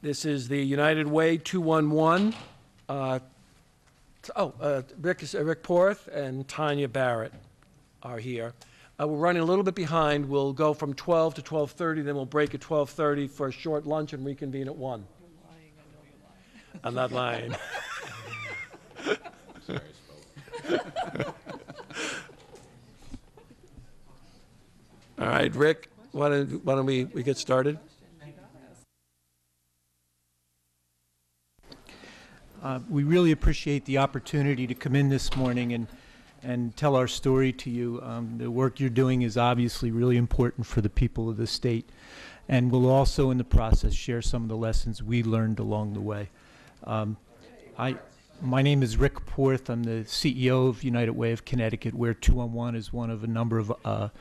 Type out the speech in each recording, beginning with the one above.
This is the United Way 211. Rick Porth and Tanya Barrett are here. We're running a little bit behind. We'll go from 12 to 12:30, then we'll break at 12:30 for a short lunch and reconvene at 1. You're lying. I know you're lying. I'm not lying. All right, Rick, why don't we get started? We really appreciate the opportunity to come in this morning and tell our story to you. The work you're doing is obviously really important for the people of the state, and we'll also in the process share some of the lessons we learned along the way. My name is Rick Porth. I'm the CEO of United Way of Connecticut, where 211 is one of a number of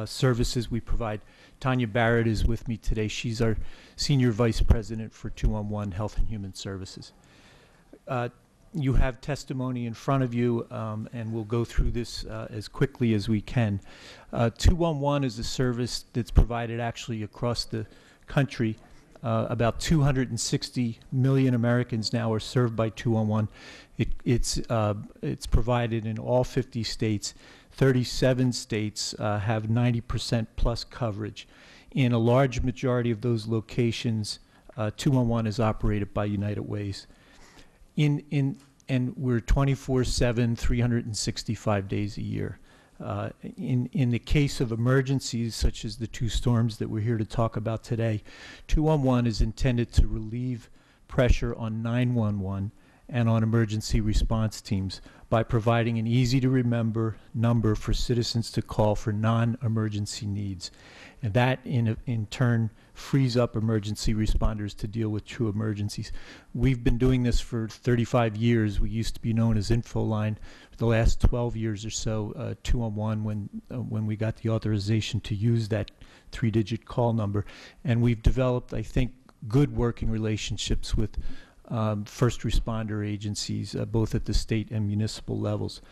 services we provide. Tanya Barrett is with me today. She's our Senior Vice President for 211 Health and Human Services. You have testimony in front of you, and we'll go through this as quickly as we can. 211 is a service that's provided actually across the country. About 260 million Americans now are served by 211. It's provided in all 50 states. 37 states have 90% plus coverage. In a large majority of those locations, 211 is operated by United Ways. And we're 24/7, 365 days a year. In the case of emergencies such as the two storms that we're here to talk about today, 211 is intended to relieve pressure on 911 and on emergency response teams by providing an easy-to-remember number for citizens to call for non-emergency needs. And that, in turn, frees up emergency responders to deal with true emergencies. We've been doing this for 35 years. We used to be known as Infoline. For the last 12 years or so, 211, when we got the authorization to use that 3-digit call number. And we've developed, I think, good working relationships with first responder agencies, both at the state and municipal levels.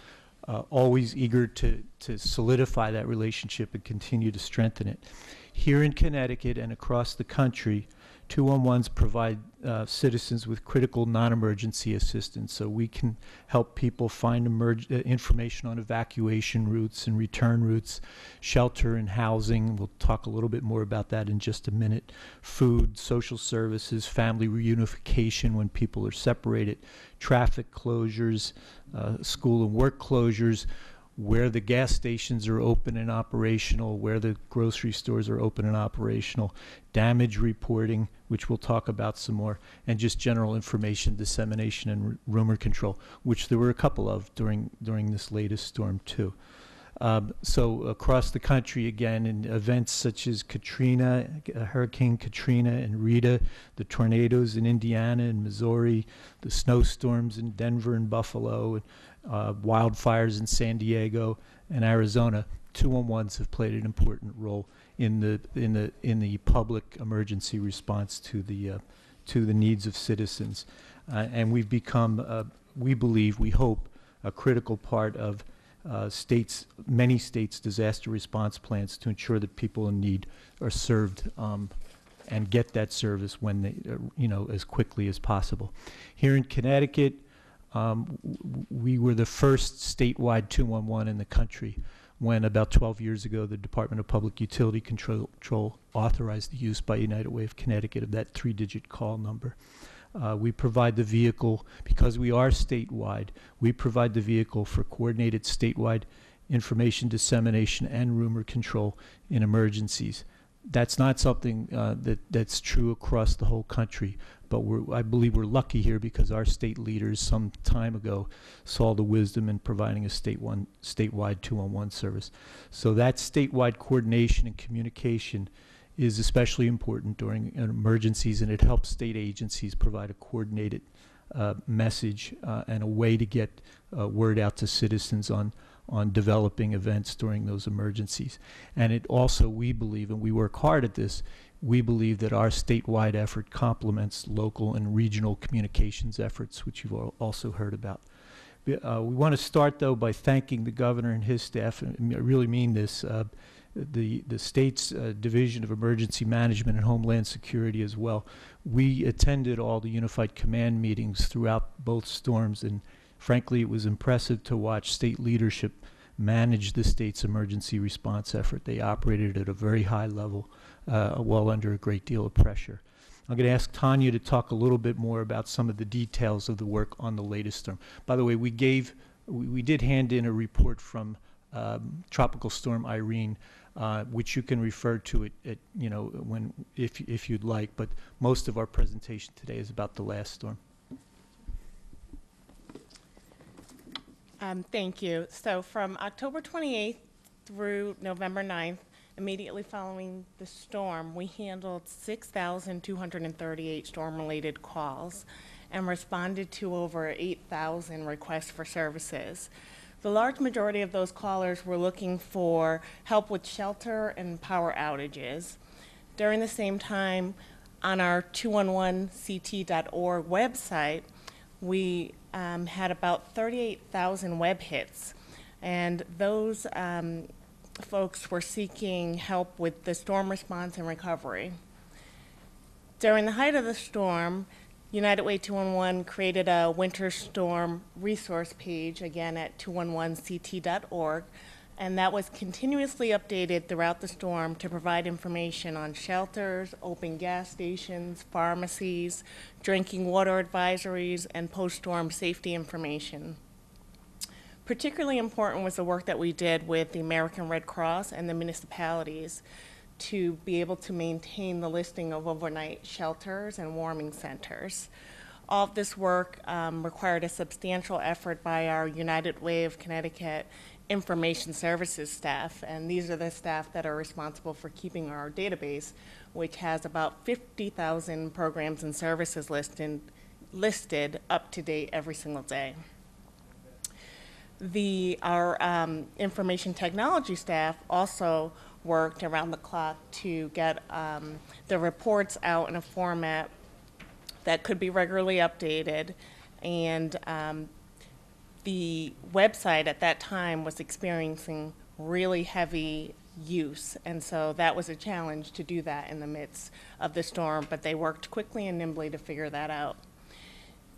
Always eager to solidify that relationship and continue to strengthen it. Here in Connecticut and across the country, 211s provide citizens with critical non-emergency assistance, so we can help people find information on evacuation routes and return routes, shelter and housing. We'll talk a little bit more about that in just a minute. Food, social services, family reunification when people are separated, traffic closures, school and work closures, where the gas stations are open and operational, where the grocery stores are open and operational, damage reporting, which we'll talk about some more, and just general information dissemination and rumor control, which there were a couple of during this latest storm too. So across the country, again, in events such as Katrina, Hurricane Katrina and Rita, the tornadoes in Indiana and Missouri, the snowstorms in Denver and Buffalo, and wildfires in San Diego and Arizona, 211s have played an important role in the public emergency response to the needs of citizens, and we've become, we believe, we hope, a critical part of many states' disaster response plans to ensure that people in need are served and get that service when they, as quickly as possible. Here in Connecticut, we were the first statewide 211 in the country when about 12 years ago the Department of Public Utility Control authorized the use by United Way of Connecticut of that 3-digit call number. We provide the vehicle, because we are statewide, we provide the vehicle for coordinated statewide information dissemination and rumor control in emergencies. That's not something that's true across the whole country, but I believe we're lucky here because our state leaders some time ago saw the wisdom in providing a statewide 211 service. So that statewide coordination and communication is especially important during emergencies, and it helps state agencies provide a coordinated message and a way to get word out to citizens on developing events during those emergencies. And it also, we believe, and we work hard at this, we believe that our statewide effort complements local and regional communications efforts, which you've also heard about. We want to start, though, by thanking the governor and his staff, and I really mean this. the state's Division of Emergency Management and Homeland Security as well. We attended all the Unified Command meetings throughout both storms, and frankly, it was impressive to watch state leadership manage the state's emergency response effort. They operated at a very high level, while under a great deal of pressure. I'm going to ask Tanya to talk a little bit more about some of the details of the work on the latest storm. By the way, we did hand in a report from Tropical Storm Irene, which you can refer to at if you'd like. But most of our presentation today is about the last storm. Thank you. So from October 28th through November 9th, immediately following the storm, we handled 6,238 storm-related calls and responded to over 8,000 requests for services. The large majority of those callers were looking for help with shelter and power outages. During the same time, on our 211ct.org website, we had about 38,000 web hits, and those folks were seeking help with the storm response and recovery. During the height of the storm, United Way 211 created a winter storm resource page, again at 211ct.org, and that was continuously updated throughout the storm to provide information on shelters, open gas stations, pharmacies, drinking water advisories, and post-storm safety information. Particularly important was the work that we did with the American Red Cross and the municipalities to be able to maintain the listing of overnight shelters and warming centers. All of this work required a substantial effort by our United Way of Connecticut information services staff, and these are the staff that are responsible for keeping our database, which has about 50,000 programs and services listed up to date every single day. Our information technology staff also worked around the clock to get the reports out in a format that could be regularly updated, and the website at that time was experiencing really heavy use, and so that was a challenge to do that in the midst of the storm, but they worked quickly and nimbly to figure that out.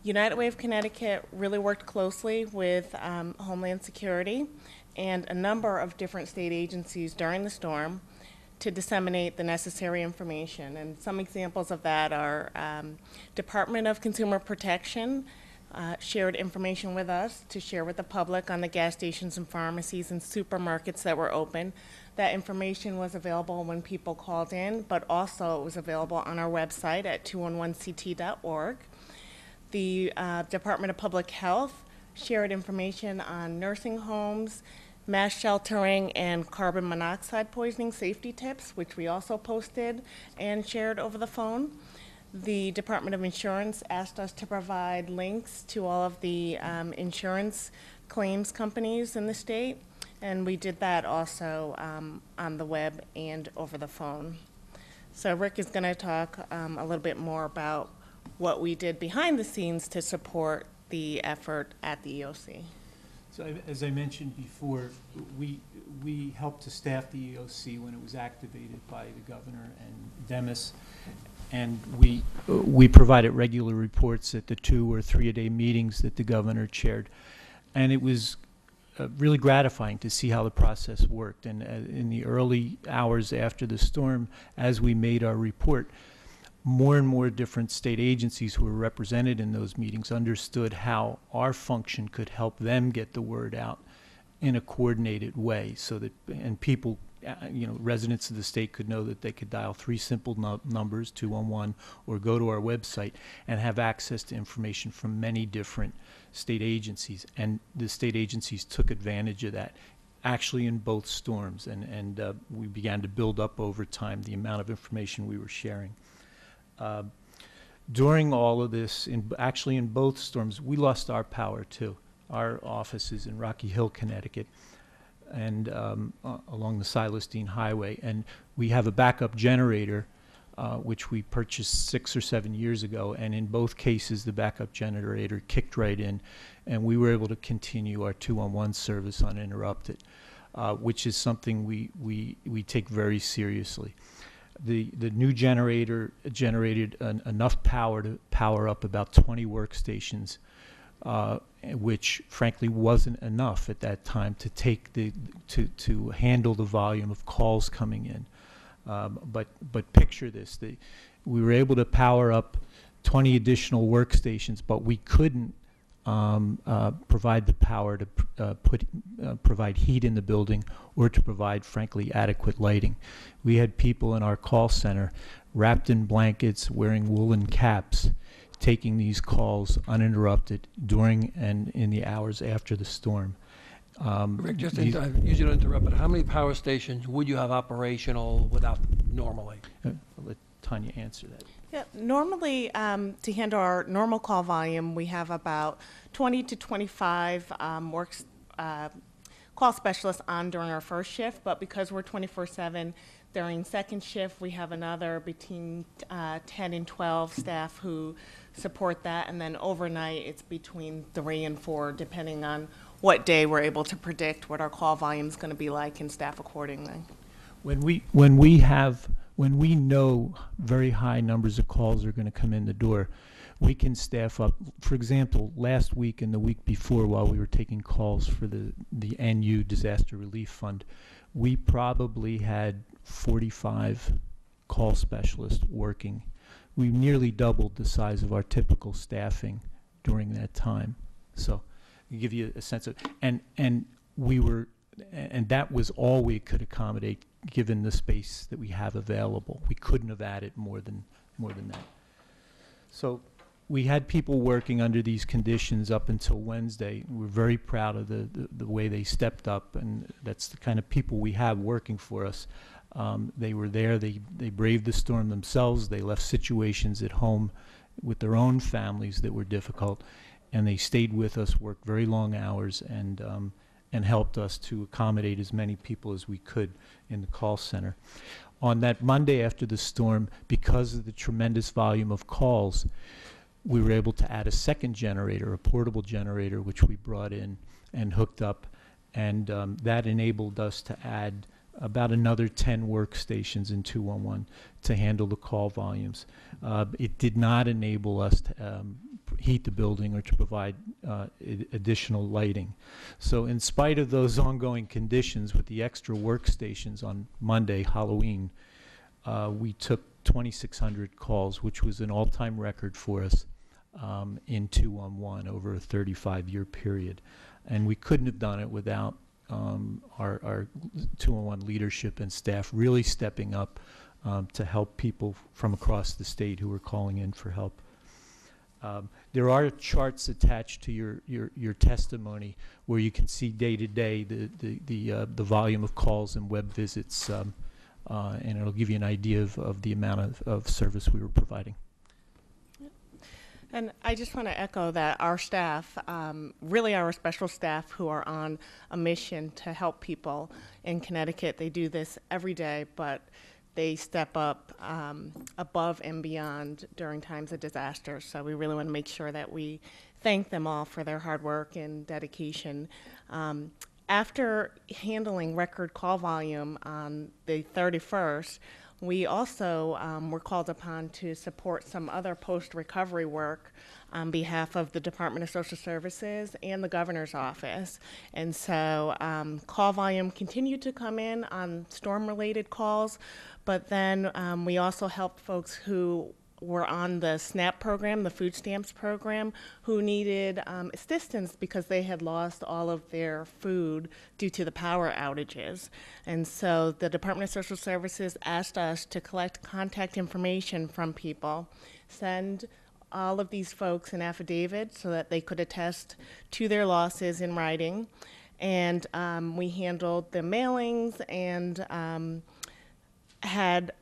United Way of Connecticut really worked closely with Homeland Security and a number of different state agencies during the storm to disseminate the necessary information. And some examples of that are Department of Consumer Protection shared information with us to share with the public on the gas stations and pharmacies and supermarkets that were open. That information was available when people called in, but also it was available on our website at 211ct.org. The Department of Public Health shared information on nursing homes, mass sheltering, and carbon monoxide poisoning safety tips, which we also posted and shared over the phone. The Department of Insurance asked us to provide links to all of the insurance claims companies in the state, and we did that also on the web and over the phone. So Rick is going to talk a little bit more about what we did behind the scenes to support the effort at the EOC. So as I mentioned before, we helped to staff the EOC when it was activated by the governor and Demis, and we provided regular reports at the 2 or 3 a day meetings that the governor chaired, and it was really gratifying to see how the process worked. And in the early hours after the storm, as we made our report, more and more different state agencies who were represented in those meetings understood how our function could help them get the word out in a coordinated way, so that, and people, residents of the state could know that they could dial 3 simple numbers, 211, or go to our website and have access to information from many different state agencies. And the state agencies took advantage of that, actually in both storms, and we began to build up over time the amount of information we were sharing. During all of this, actually in both storms, we lost our power too. Our office is in Rocky Hill, Connecticut, and along the Silas Deane Highway. And we have a backup generator, which we purchased 6 or 7 years ago. And in both cases, the backup generator kicked right in, and we were able to continue our 211 service uninterrupted. which is something we take very seriously. The new generator generated enough power to power up about 20 workstations, which frankly wasn't enough at that time to take to handle the volume of calls coming in. But picture this: we were able to power up 20 additional workstations, but we couldn't provide the power to provide heat in the building or to provide, frankly, adequate lighting. We had people in our call center wrapped in blankets, wearing woolen caps, taking these calls uninterrupted during and in the hours after the storm. Rick, just I usually don't interrupt, but how many power stations would you have operational without normally? I'll let Tanya answer that. Yeah, normally, to handle our normal call volume, we have about 20 to 25 call specialists on during our first shift, but because we're 24/7, during second shift, we have another between 10 and 12 staff who support that, and then overnight, it's between 3 and 4, depending on what day we're able to predict what our call volume is going to be like and staff accordingly. When we know very high numbers of calls are going to come in the door, we can staff up. For example, last week and the week before, while we were taking calls for the NU Disaster Relief Fund, we probably had 45 call specialists working. We nearly doubled the size of our typical staffing during that time. So, to give you a sense of, and that was all we could accommodate given the space that we have available. We couldn't have added more than that. So we had people working under these conditions up until Wednesday. We're very proud of the way they stepped up, and that's the kind of people we have working for us. They were there, they braved the storm themselves, they left situations at home with their own families that were difficult, and they stayed with us, worked very long hours, and helped us to accommodate as many people as we could in the call center. On that Monday after the storm, because of the tremendous volume of calls, we were able to add a second generator, a portable generator, which we brought in and hooked up, and that enabled us to add about another 10 workstations in 211 to handle the call volumes. It did not enable us to heat the building or to provide additional lighting. So in spite of those ongoing conditions with the extra workstations on Monday, Halloween, we took 2,600 calls, which was an all-time record for us in 211 over a 35-year period. And we couldn't have done it without our 211 leadership and staff really stepping up to help people from across the state who were calling in for help. There are charts attached to your testimony where you can see day to day the volume of calls and web visits, and it'll give you an idea of the amount of service we were providing. And I just want to echo that our staff, really our special staff who are on a mission to help people in Connecticut, they do this every day, but they step up above and beyond during times of disaster. So we really want to make sure that we thank them all for their hard work and dedication. After handling record call volume on the 31st, we also were called upon to support some other post-recovery work on behalf of the Department of Social Services and the Governor's Office. And so call volume continued to come in on storm-related calls, but then we also helped folks who were on the SNAP program, the food stamps program, who needed assistance because they had lost all of their food due to the power outages. And so the Department of Social Services asked us to collect contact information from people, send all of these folks an affidavit so that they could attest to their losses in writing. And we handled the mailings and had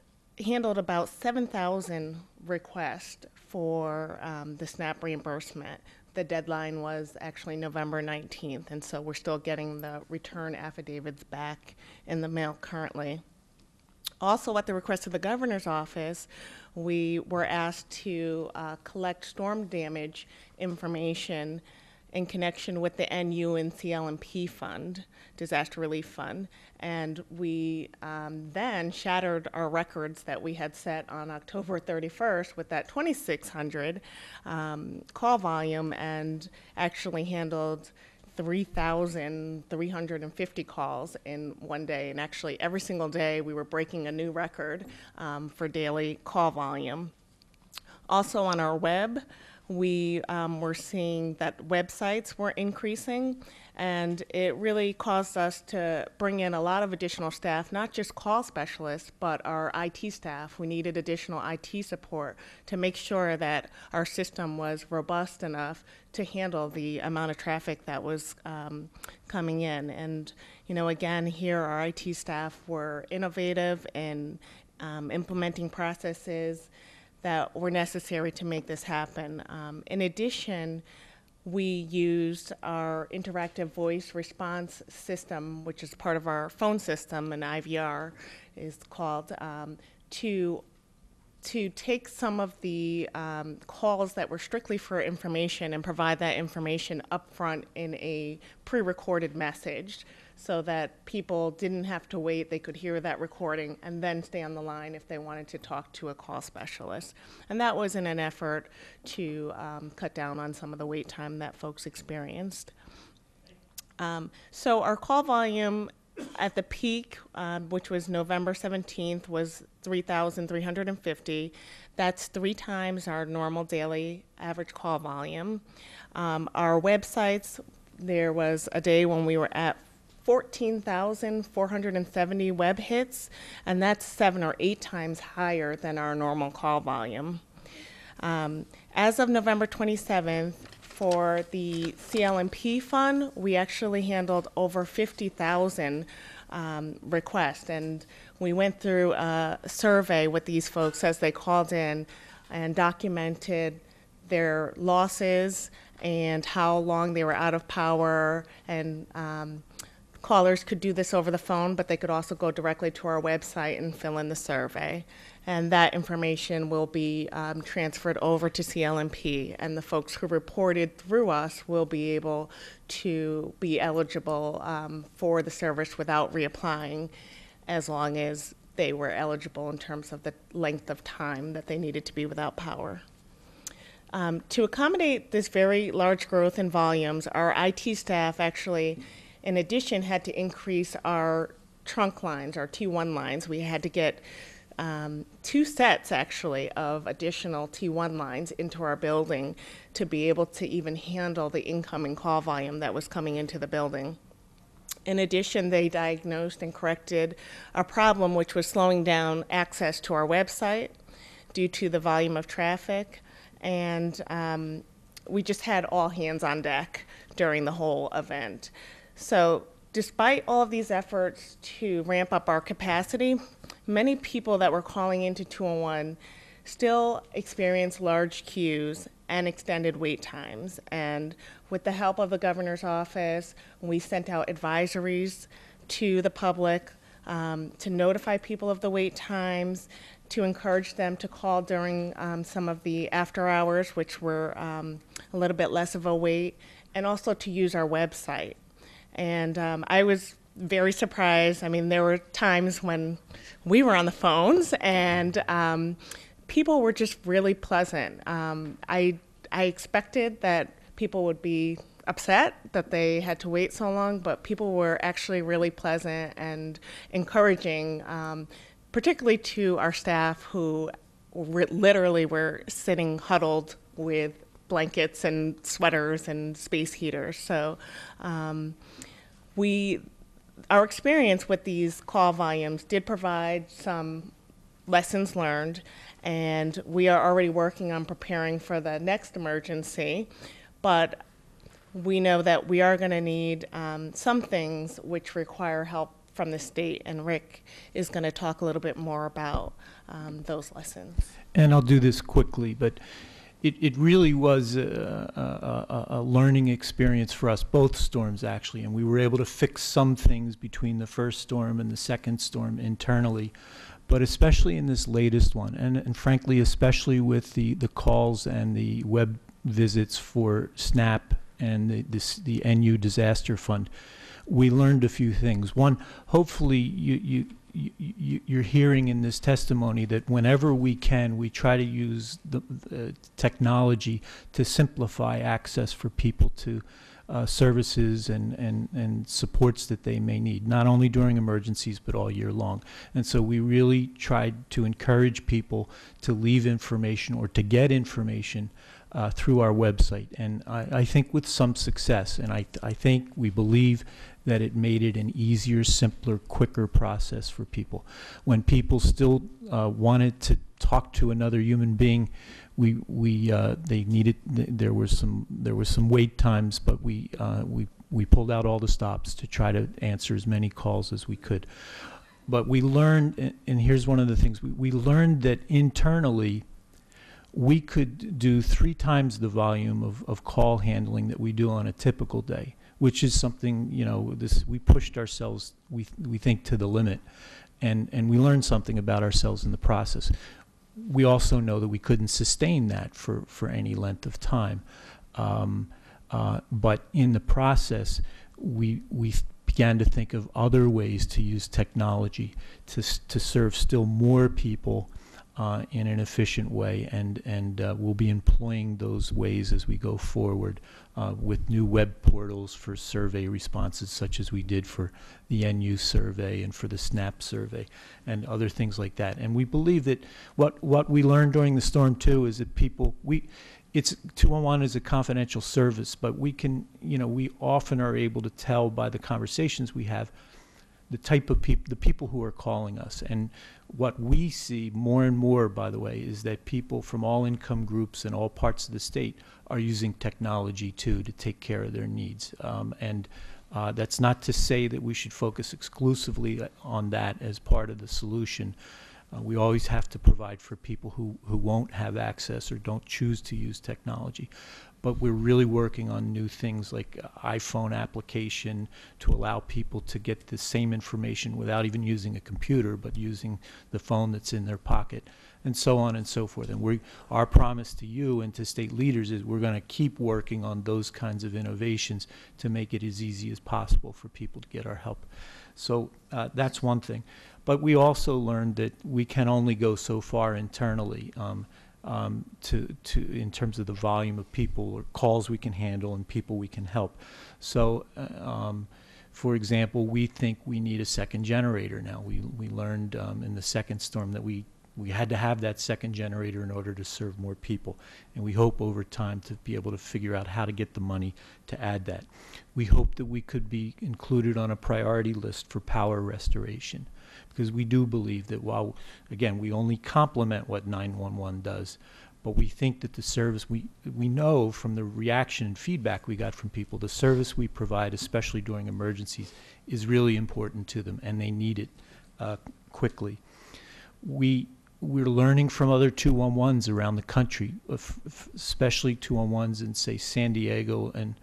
handled about 7,000 requests for the SNAP reimbursement. The deadline was actually November 19th, and so we're still getting the return affidavits back in the mail currently. Also, at the request of the Governor's Office, we were asked to collect storm damage information in connection with the NU and CLMP fund, Disaster Relief Fund. And we then shattered our records that we had set on October 31st with that 2,600 call volume, and actually handled 3,350 calls in one day. And actually every single day we were breaking a new record for daily call volume. Also on our web, we were seeing that websites were increasing, and it really caused us to bring in a lot of additional staff, not just call specialists, but our IT staff. We needed additional IT support to make sure that our system was robust enough to handle the amount of traffic that was coming in. And, you know, again, here our IT staff were innovative in implementing processes that were necessary to make this happen. In addition, we used our interactive voice response system, which is part of our phone system, and IVR is called, to take some of the calls that were strictly for information and provide that information up front in a pre-recorded message, so that people didn't have to wait. They could hear that recording and then stay on the line if they wanted to talk to a call specialist. And that was in an effort to cut down on some of the wait time that folks experienced. So our call volume at the peak, which was November 17th, was 3,350. That's 3 times our normal daily average call volume. Our websites, there was a day when we were at 14,470 web hits, and that's 7 or 8 times higher than our normal call volume. As of November 27th, for the CLMP fund, we actually handled over 50,000 requests, and we went through a survey with these folks as they called in and documented their losses and how long they were out of power. And callers could do this over the phone, but they could also go directly to our website and fill in the survey. And that information will be transferred over to CLMP, and the folks who reported through us will be able to be eligible for the service without reapplying, as long as they were eligible in terms of the length of time that they needed to be without power. To accommodate this very large growth in volumes, our IT staff actually, in addition, had to increase our trunk lines, our T1 lines. We had to get 2 sets, actually, of additional T1 lines into our building to be able to even handle the incoming call volume that was coming into the building. In addition, they diagnosed and corrected a problem which was slowing down access to our website due to the volume of traffic, and we just had all hands on deck during the whole event. So despite all of these efforts to ramp up our capacity, many people that were calling into 211 still experience large queues and extended wait times. And with the help of the governor's office, we sent out advisories to the public to notify people of the wait times, to encourage them to call during some of the after hours, which were a little bit less of a wait, and also to use our website. And I was very surprised. I mean, there were times when we were on the phones and people were just really pleasant. I expected that people would be upset that they had to wait so long, but people were actually really pleasant and encouraging, particularly to our staff who literally were sitting huddled with blankets and sweaters and space heaters. So our experience with these call volumes did provide some lessons learned, and we are already working on preparing for the next emergency, but we know that we are going to need some things which require help from the state, and Rick is going to talk a little bit more about those lessons. And I'll do this quickly, but it really was a learning experience for us, both storms actually, and we were able to fix some things between the first storm and the second storm internally, but especially in this latest one, and frankly, especially with the calls and the web visits for SNAP and the NU Disaster Fund, we learned a few things. One, hopefully you're hearing in this testimony that whenever we can, we try to use the technology to simplify access for people to services and supports that they may need, not only during emergencies, but all year long. And so we really tried to encourage people to leave information or to get information through our website. And I think with some success, and I think we believe that it made it an easier, simpler, quicker process for people. When people still wanted to talk to another human being, they needed, there were some wait times, but we pulled out all the stops to try to answer as many calls as we could. But we learned, and here's one of the things, we learned that internally we could do 3 times the volume of call handling that we do on a typical day, which is something, you know, we pushed ourselves, we think, to the limit, and we learned something about ourselves in the process. We also know that we couldn't sustain that for any length of time, but in the process, we began to think of other ways to use technology to serve still more people in an efficient way, and we'll be employing those ways as we go forward with new web portals for survey responses, such as we did for the NU survey and for the SNAP survey and other things like that. And we believe that what we learned during the storm too is that it's 211 is a confidential service, but we can, you know, we often are able to tell by the conversations we have the type of people, the people who are calling us. And what we see more and more, by the way, is that people from all income groups and all parts of the state are using technology too to take care of their needs. That's not to say that we should focus exclusively on that as part of the solution. We always have to provide for people who won't have access or don't choose to use technology. But we're really working on new things like iPhone application to allow people to get the same information without even using a computer, but using the phone that's in their pocket, and so on and so forth. And our promise to you and to state leaders is we're going to keep working on those kinds of innovations to make it as easy as possible for people to get our help. So that's one thing. But we also learned that we can only go so far internally in terms of the volume of people or calls we can handle and people we can help. So, for example, we think we need a second generator now. We learned in the second storm that we had to have that second generator in order to serve more people. And we hope over time to be able to figure out how to get the money to add that. We hope that we could be included on a priority list for power restoration, because we do believe that while, again, we only complement what 911 does, but we think that the service, we know from the reaction and feedback we got from people, the service we provide, especially during emergencies, is really important to them, and they need it quickly. We're learning from other 211s around the country, especially 211s in, say, San Diego and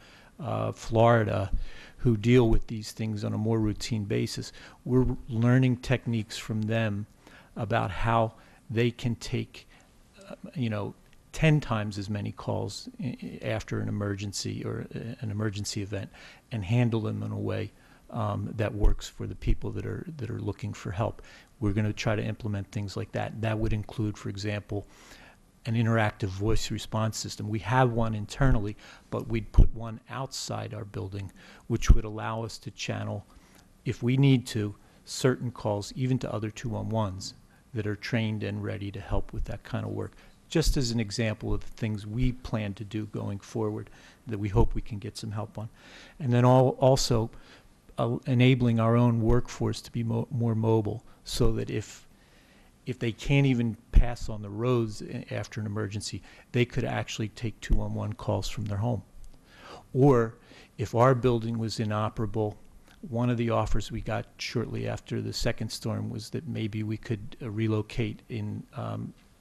Florida, who deal with these things on a more routine basis. We're learning techniques from them about how they can take, 10 times as many calls after an emergency or an emergency event and handle them in a way that works for the people that are looking for help. We're going to try to implement things like that. That would include, for example, an interactive voice response system. We have one internally, but we'd put one outside our building, which would allow us to channel, if we need to, certain calls, even to other 211s that are trained and ready to help with that kind of work. Just as an example of the things we plan to do going forward that we hope we can get some help on. And then also enabling our own workforce to be more mobile, so that if they can't even pass on the roads after an emergency, they could actually take 211 calls from their home. Or if our building was inoperable, one of the offers we got shortly after the second storm was that maybe we could relocate in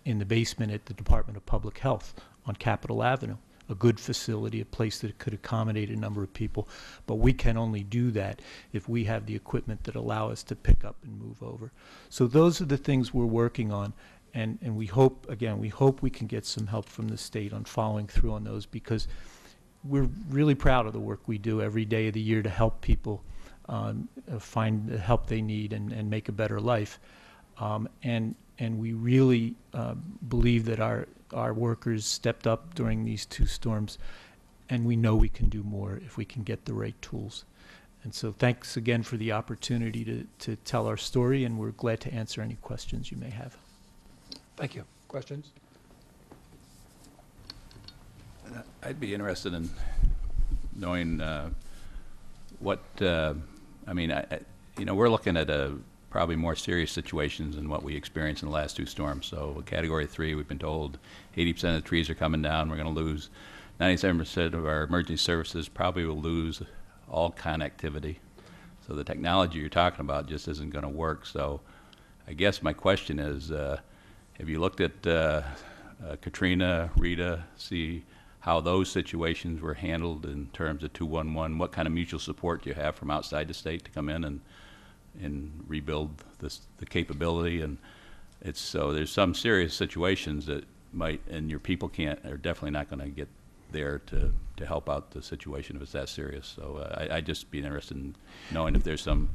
the basement at the Department of Public Health on Capitol Avenue, a good facility, a place that could accommodate a number of people. But we can only do that if we have the equipment that allow us to pick up and move over. So those are the things we're working on, and we hope, again, we hope we can get some help from the state on following through on those, because we're really proud of the work we do every day of the year to help people find the help they need and make a better life. And we really believe that our workers stepped up during these two storms, and we know we can do more if we can get the right tools. And so thanks again for the opportunity to tell our story, and we're glad to answer any questions you may have. Thank you. Questions? I'd be interested in knowing what, I mean, you know, we're looking at probably more serious situations than what we experienced in the last two storms. So Category 3, we've been told 80% of the trees are coming down. We're going to lose 97% of our emergency services, probably will lose all connectivity. So the technology you're talking about just isn't going to work. So I guess my question is, have you looked at Katrina, Rita, see how those situations were handled in terms of 211? What kind of mutual support do you have from outside the state to come in and rebuild the capability? And it's so there's some serious situations that might, and your people are definitely not going to get there to help out the situation if it's that serious. So I'd just be interested in knowing if there's some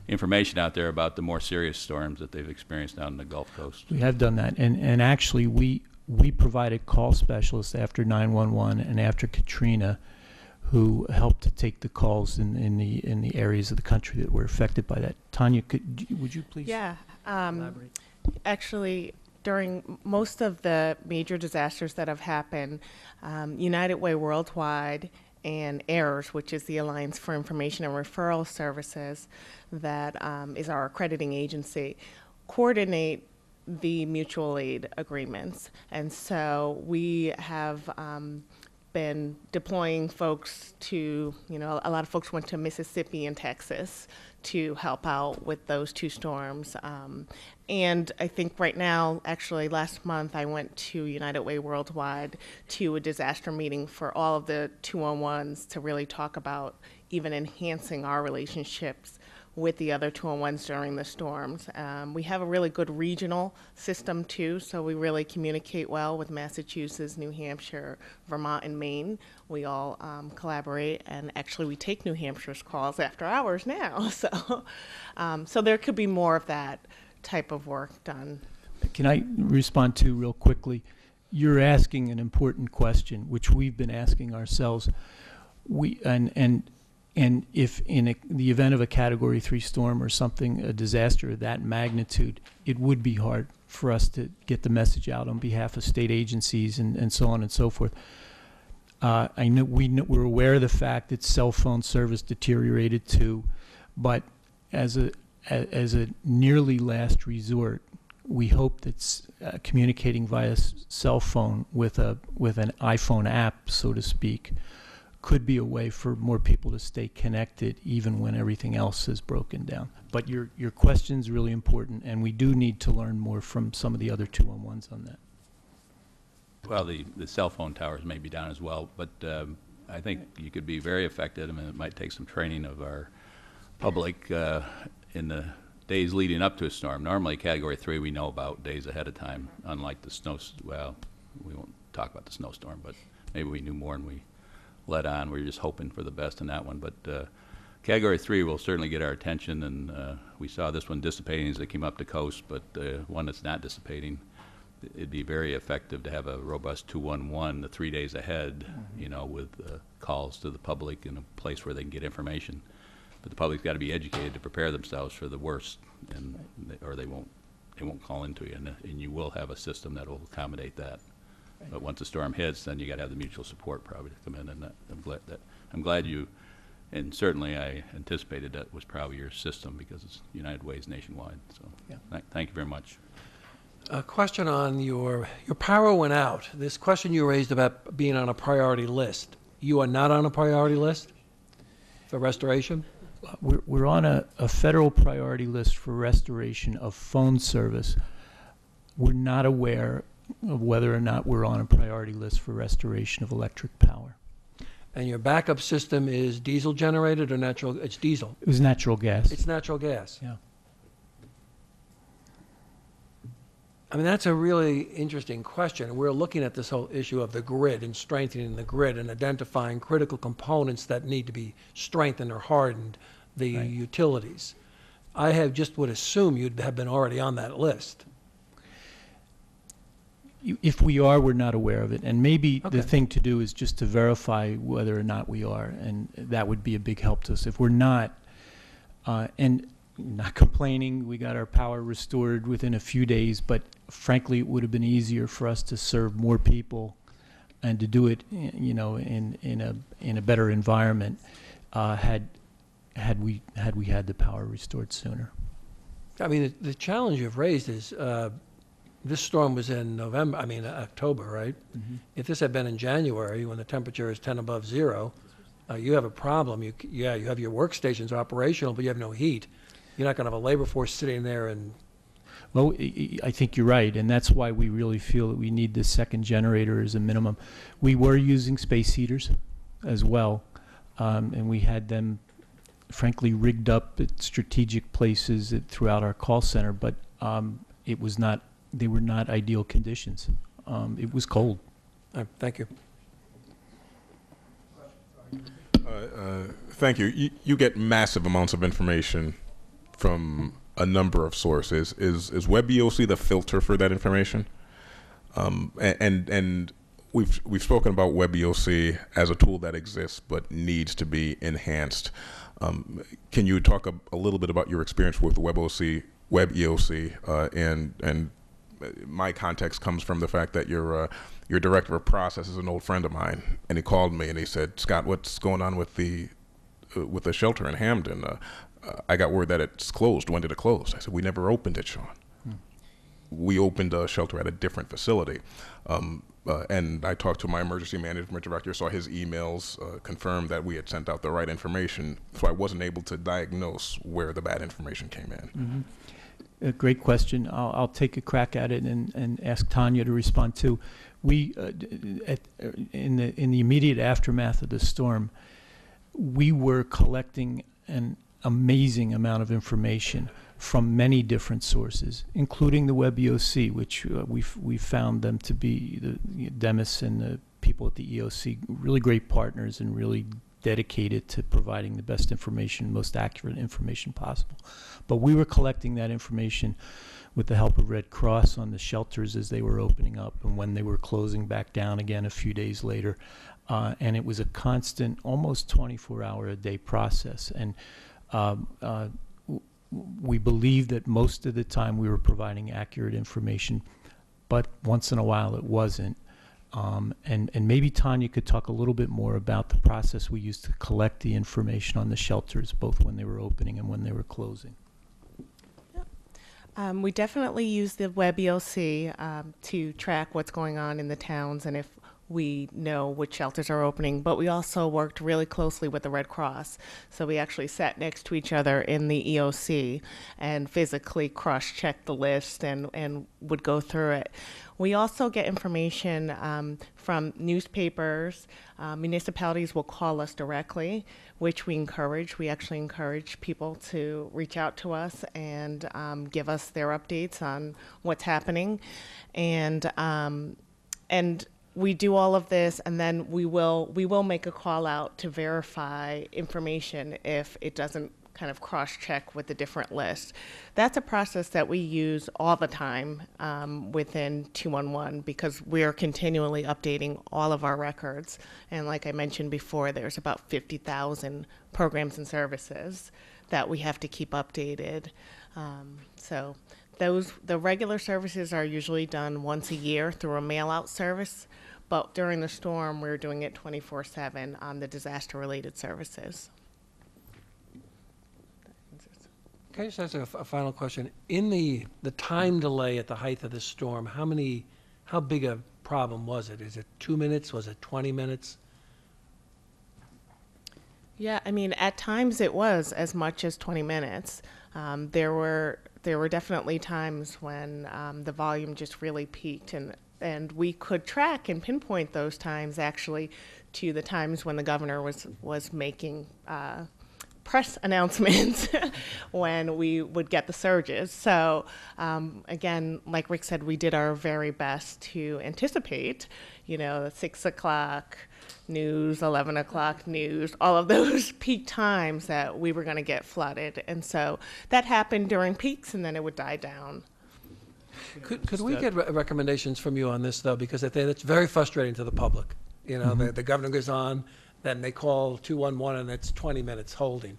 information out there about the more serious storms that they've experienced down in the Gulf Coast. We have done that, and actually we provided call specialists after 911 and after Katrina, who helped to take the calls in the areas of the country that were affected by that. Tanya, would you please? Yeah. Elaborate. Actually, during most of the major disasters that have happened, United Way Worldwide and AIRS, which is the Alliance for Information and Referral Services, that is our accrediting agency, coordinate the mutual aid agreements. And so we have been deploying folks to, you know, a lot of folks went to Mississippi and Texas to help out with those two storms. And I think right now, actually last month, I went to United Way Worldwide to a disaster meeting for all of the 211s to really talk about even enhancing our relationships with the other 211s during the storms. We have a really good regional system too, so we really communicate well with Massachusetts, New Hampshire, Vermont, and Maine. We all collaborate, and actually we take New Hampshire's calls after hours now. So, so there could be more of that type of work done. Can I respond to real quickly? You're asking an important question, which we've been asking ourselves. And if in the event of a Category 3 storm or something, a disaster of that magnitude, it would be hard for us to get the message out on behalf of state agencies and so on and so forth. I know we're aware of the fact that cell phone service deteriorated too, but as a nearly last resort, we hope that communicating via cell phone with an iPhone app, so to speak, could be a way for more people to stay connected even when everything else is broken down. But your question's really important, and we do need to learn more from some of the other 211s on that. Well, the cell phone towers may be down as well, but I think you could be very effective. I mean, it might take some training of our public in the days leading up to a storm. Normally, Category 3 we know about days ahead of time, unlike the snow. Well, we won't talk about the snowstorm, but maybe we knew more and we let on. We were just hoping for the best in that one. But Category 3 will certainly get our attention, and we saw this one dissipating as it came up the coast, but one that's not dissipating, it'd be very effective to have a robust 211 the 3 days ahead, you know, with calls to the public in a place where they can get information. But the public's got to be educated to prepare themselves for the worst, and or they won't call into you, and you will have a system that will accommodate that. Right. But once the storm hits, then you got to have the mutual support probably to come in, and I'm glad you, and certainly I anticipated that was probably your system because it's United Way's nationwide. So yeah. Thank you very much. A question on your power went out. This question you raised about being on a priority list. You are not on a priority list for restoration? We're on a federal priority list for restoration of phone service. We're not aware of whether or not we're on a priority list for restoration of electric power. And your backup system is diesel generated or natural? It's diesel. It was natural gas. It's natural gas. Yeah. I mean, that's a really interesting question. We're looking at this whole issue of the grid and strengthening the grid and identifying critical components that need to be strengthened or hardened, the Right. utilities. I have just would assume you'd have been already on that list. If we are, we're not aware of it. And maybe Okay. the thing to do is just to verify whether or not we are, and that would be a big help to us. If we're not, and not complaining, we got our power restored within a few days, but frankly, it would have been easier for us to serve more people and to do it, you know, in a better environment, had we had the power restored sooner. I mean, the challenge you've raised is, this storm was in October, right? If this had been in January, when the temperature is 10 above zero, you have a problem. You have your workstations operational, but you have no heat. You're not going to have a labor force sitting there and, Well, I think you're right, and that's why we really feel that we need this second generator as a minimum. We were using space heaters as well, and we had them, frankly, rigged up at strategic places throughout our call center, but they were not ideal conditions. It was cold. thank you. Thank you. You get massive amounts of information from a number of sources. Is WebEOC the filter for that information? And we've spoken about WebEOC as a tool that exists but needs to be enhanced. Can you talk a little bit about your experience with WebEOC? And my context comes from the fact that your director of process is an old friend of mine, and he called me and he said, "Scott, what's going on with the shelter in Hamden? I got word that it's closed. When did it close?" I said, "We never opened it, Sean. We opened a shelter at a different facility." And I talked to my emergency management director, saw his emails, confirmed that we had sent out the right information, so I wasn't able to diagnose where the bad information came in. A great question. I'll take a crack at it and ask Tanya to respond too. We, in the immediate aftermath of the storm, we were collecting an amazing amount of information from many different sources, including the WebEOC, which we found them to be, Demis and the people at the EOC, really great partners and really dedicated to providing the best information, most accurate information possible. But we were collecting that information with the help of Red Cross on the shelters as they were opening up and when they were closing back down again a few days later. And it was a constant, almost 24-hour-a-day process. And we believe that most of the time we were providing accurate information, but once in a while it wasn't. And maybe Tanya could talk a little bit more about the process we used to collect the information on the shelters, both when they were opening and when they were closing. We definitely use the WebEOC to track what's going on in the towns and if we know which shelters are opening, but we also worked really closely with the Red Cross. So we actually sat next to each other in the EOC and physically cross-checked the list and would go through it. We also get information from newspapers. Municipalities will call us directly, which we encourage. We actually encourage people to reach out to us and give us their updates on what's happening. And we do all of this, and then we will make a call out to verify information if it doesn't kind of cross-check with the different lists. That's a process that we use all the time within 211 because we are continually updating all of our records. And like I mentioned before, there's about 50,000 programs and services that we have to keep updated. So the regular services are usually done once a year through a mail-out service, but during the storm, we're doing it 24/7 on the disaster-related services. Can I just ask a final question? In the time delay at the height of the storm, how big a problem was it? Is it 2 minutes? Was it 20 minutes? Yeah, I mean, at times it was as much as 20 minutes. There were definitely times when the volume just really peaked, and we could track and pinpoint those times actually to the times when the governor was making press announcements when we would get the surges. So again, like Rick said, we did our very best to anticipate, you know, the 6 o'clock news, 11 o'clock news, all of those peak times that we were going to get flooded. And so that happened during peaks, and then it would die down. Could we get recommendations from you on this, though? Because I think it's very frustrating to the public. You know, the governor goes on, then they call 211, and it's 20 minutes holding.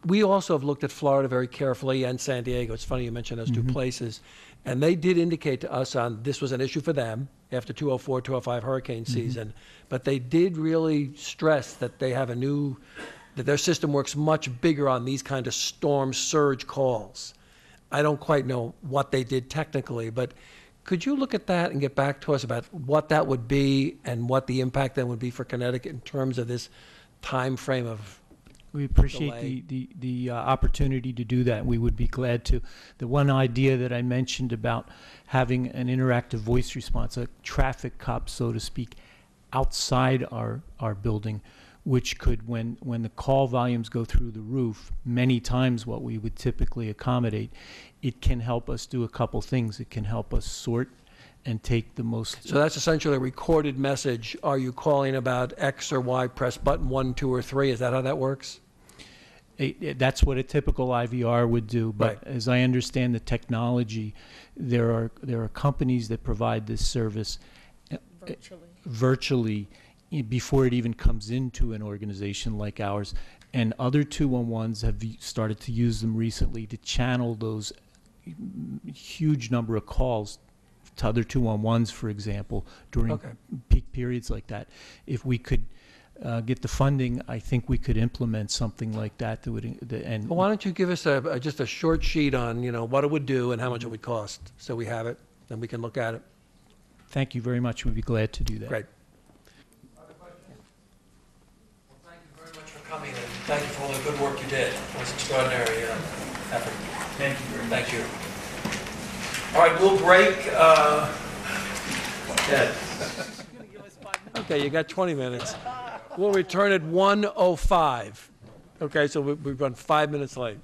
We also have looked at Florida very carefully and San Diego. It's funny you mentioned those two places. And they did indicate to us on this was an issue for them after 204, 205 hurricane season. But they did really stress that they have that their system works much bigger on these kind of storm surge calls. I don't quite know what they did technically, but could you look at that and get back to us about what that would be and what the impact then would be for Connecticut in terms of this time frame of We appreciate delay? the opportunity to do that. We would be glad to. The one idea that I mentioned about having an interactive voice response, a traffic cop, so to speak, outside our building, which could, when the call volumes go through the roof, many times what we would typically accommodate, it can help us do a couple things. It can help us sort and take the most. So that's essentially a recorded message. Are you calling about X or Y? Press button 1, 2, or 3. Is that how that works? That's what a typical IVR would do. But Right. as I understand the technology, there are companies that provide this service virtually before it even comes into an organization like ours. And other 211s have started to use them recently to channel those huge number of calls to other 211s, for example, during Okay. peak periods like that. If we could get the funding, I think we could implement something like that. That would, and Well, why don't you give us just a short sheet on, you know, what it would do and how much it would cost, so we have it, then we can look at it. thank you very much. We'd be glad to do that. Great. Other questions? Well, thank you very much for coming, and thank you for all the good work you did. It was extraordinary effort. Thank you very much. Thank you. All right, we'll break. Ted. Okay, you got 20 minutes. We'll return at 1:05. Okay, so we've run 5 minutes late.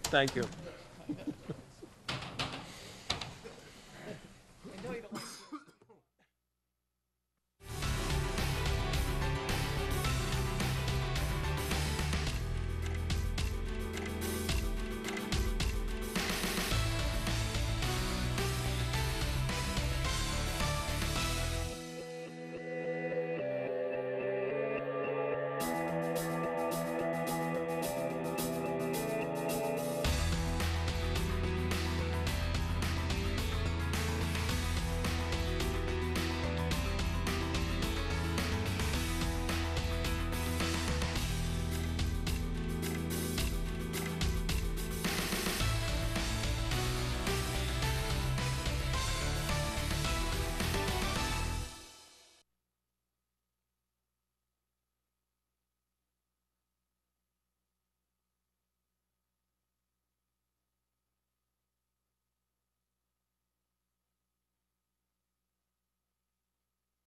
Thank you. I know you don't like